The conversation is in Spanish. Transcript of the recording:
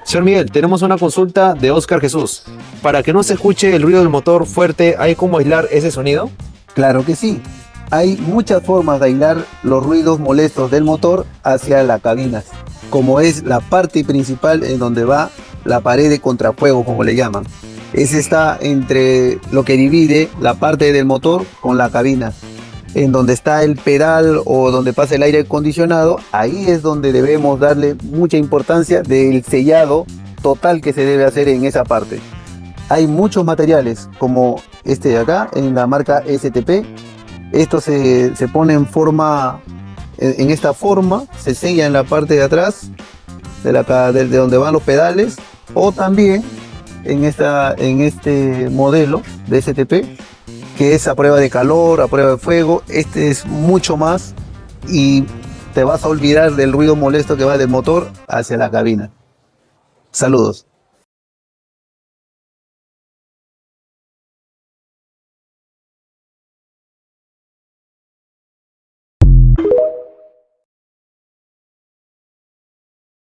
Señor Miguel, tenemos una consulta de Oscar Jesús. Para que no se escuche el ruido del motor fuerte, ¿hay cómo aislar ese sonido? Claro que sí. Hay muchas formas de aislar los ruidos molestos del motor hacia la cabina, como es la parte principal en donde va la pared de contrafuego, como le llaman. Ese está entre lo que divide la parte del motor con la cabina. En donde está el pedal o donde pasa el aire acondicionado, ahí es donde debemos darle mucha importancia del sellado total que se debe hacer en esa parte. Hay muchos materiales como este de acá, en la marca STP. Esto se pone en esta forma, se sella en la parte de atrás de donde van los pedales, o también en este modelo de STP, que es a prueba de calor, a prueba de fuego. Este es mucho más y te vas a olvidar del ruido molesto que va del motor hacia la cabina. Saludos.